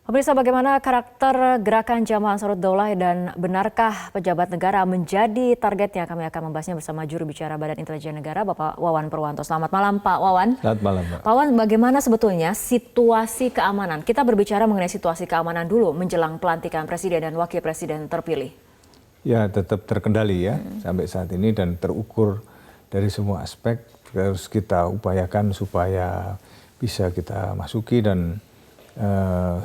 Pemirsa, bagaimana karakter gerakan Jamaah Ansarud Daulah dan benarkah pejabat negara menjadi targetnya? Kami akan membahasnya bersama juru bicara Badan Intelijen Negara, Bapak Wawan Purwanto. Selamat malam, Pak Wawan. Selamat malam, Pak. Pak Wawan, bagaimana sebetulnya situasi keamanan? Kita berbicara mengenai situasi keamanan dulu menjelang pelantikan Presiden dan Wakil Presiden terpilih. Ya, tetap terkendali ya sampai saat ini dan terukur dari semua aspek. Harus kita upayakan supaya bisa kita masuki dan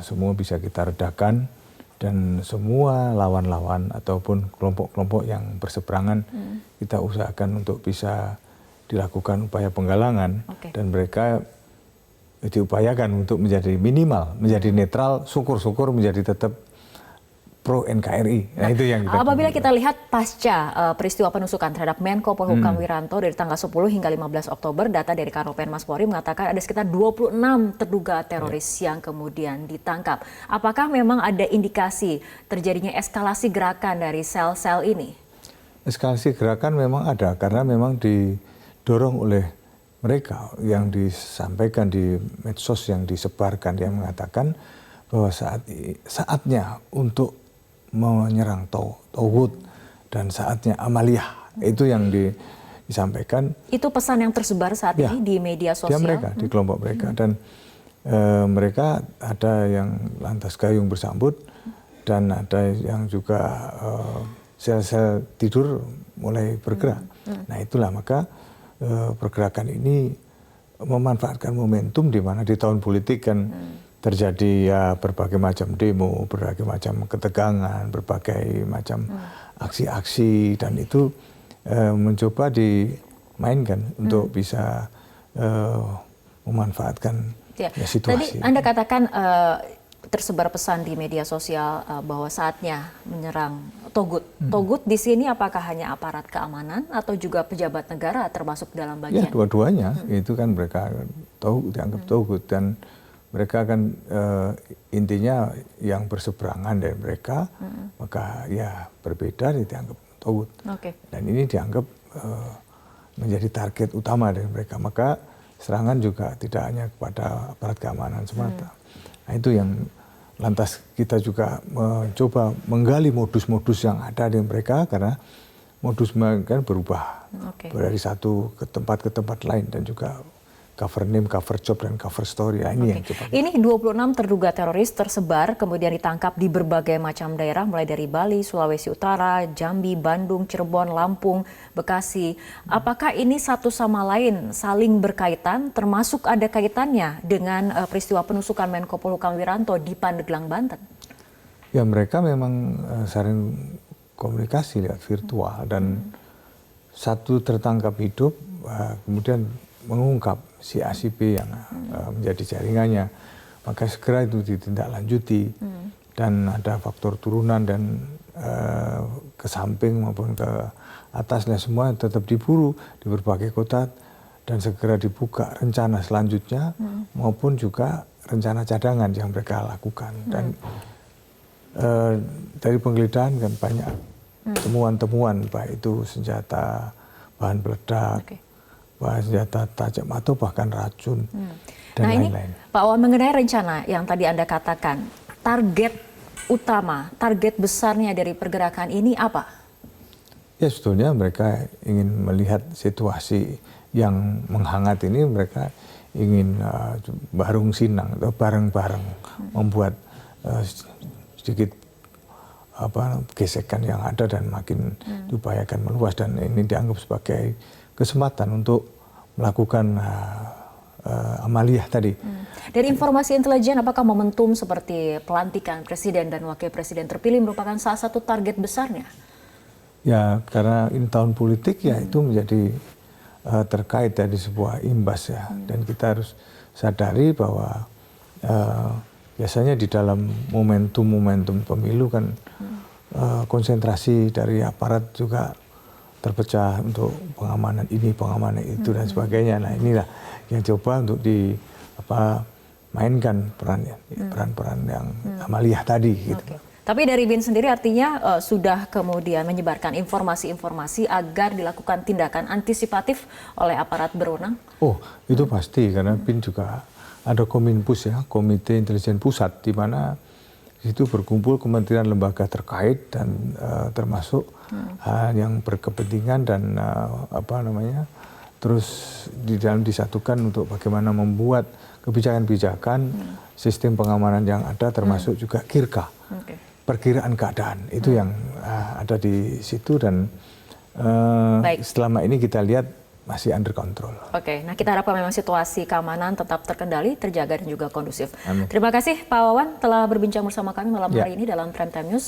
semua bisa kita redakan, dan semua lawan-lawan ataupun kelompok-kelompok yang berseberangan kita usahakan untuk bisa dilakukan upaya penggalangan. Dan mereka diupayakan untuk menjadi minimal, menjadi netral, syukur-syukur menjadi tetap pro NKRI. Nah, itu yang apabila kita lihat pasca peristiwa penusukan terhadap Menko Polhukam Wiranto dari tanggal 10 hingga 15 Oktober, data dari Karopenmas Polri mengatakan ada sekitar 26 terduga teroris yang kemudian ditangkap. Apakah memang ada indikasi terjadinya eskalasi gerakan dari sel-sel ini? Eskalasi gerakan memang ada, karena memang didorong oleh mereka yang disampaikan di medsos, yang disebarkan, yang mengatakan bahwa saatnya untuk menyerang Tauhud dan saatnya amaliyah, itu yang disampaikan. Itu pesan yang tersebar saat ini di media sosial? Mereka, di kelompok mereka. Dan mereka ada yang lantas gayung bersambut, dan ada yang juga sel-sel tidur mulai bergerak. Nah, itulah maka pergerakan ini memanfaatkan momentum di mana di tahun politik kan terjadi ya berbagai macam demo, berbagai macam ketegangan, berbagai macam aksi-aksi, dan itu mencoba dimainkan untuk bisa memanfaatkan situasi. Tadi Anda katakan tersebar pesan di media sosial bahwa saatnya menyerang Togut. Togut di sini apakah hanya aparat keamanan atau juga pejabat negara termasuk dalam bagian? Ya, dua-duanya. Itu kan mereka dianggap Togut, dan mereka kan intinya yang berseberangan dari mereka, maka ya berbeda dianggap Togut. Dan ini dianggap menjadi target utama dari mereka. Maka serangan juga tidak hanya kepada aparat keamanan semata. Nah, itu yang lantas kita juga mencoba menggali modus-modus yang ada di mereka, karena modus mereka berubah dari satu ke tempat lain, dan juga cover name, cover job, dan cover story. Nah, ini yang coba. Ini 26 terduga teroris tersebar, kemudian ditangkap di berbagai macam daerah, mulai dari Bali, Sulawesi Utara, Jambi, Bandung, Cirebon, Lampung, Bekasi. Apakah ini satu sama lain saling berkaitan, termasuk ada kaitannya dengan peristiwa penusukan Menko Polhukam Wiranto di Pandeglang, Banten? Ya, mereka memang saling komunikasi lewat virtual, dan satu tertangkap hidup, kemudian mengungkap si A si B yang menjadi jaringannya, maka segera itu ditindaklanjuti, dan ada faktor turunan dan ke samping maupun ke atasnya semua tetap diburu di berbagai kota, dan segera dibuka rencana selanjutnya maupun juga rencana cadangan yang mereka lakukan. Dan dari penggeledahan kan banyak temuan-temuan, baik itu senjata, bahan peledak, senjata tajam atau bahkan racun, dan lain-lain. Pak Wawan, mengenai rencana yang tadi Anda katakan, target utama, target besarnya dari pergerakan ini apa? Ya, sebetulnya mereka ingin melihat situasi yang menghangat ini, mereka ingin bareng-sinang atau bareng-bareng membuat sedikit gesekan yang ada, dan makin diupayakan meluas, dan ini dianggap sebagai kesempatan untuk melakukan amaliyah tadi. Dari informasi intelijen, apakah momentum seperti pelantikan Presiden dan Wakil Presiden terpilih merupakan salah satu target besarnya? Ya, karena ini tahun politik, ya itu menjadi terkait dari sebuah imbas ya. Dan kita harus sadari bahwa biasanya di dalam momentum-momentum pemilu kan konsentrasi dari aparat juga terpecah untuk pengamanan ini, pengamanan itu, dan sebagainya. Nah, inilah yang coba untuk mainkan peran-peran yang amaliyah tadi. Gitu. Tapi dari BIN sendiri artinya sudah kemudian menyebarkan informasi-informasi agar dilakukan tindakan antisipatif oleh aparat berwenang? Oh, itu pasti, karena BIN juga ada Kominpus ya, Komite Intelijen Pusat, di mana Di situ berkumpul kementerian lembaga terkait dan termasuk yang berkepentingan dan terus di dalam disatukan untuk bagaimana membuat kebijakan-kebijakan sistem pengamanan yang ada, termasuk juga KIRKA, perkiraan keadaan itu yang ada di situ, dan selama ini kita lihat masih under control. Oke, nah kita harapkan memang situasi keamanan tetap terkendali, terjaga dan juga kondusif. Amin. Terima kasih Pak Wawan telah berbincang bersama kami malam hari ini dalam Prime Time News.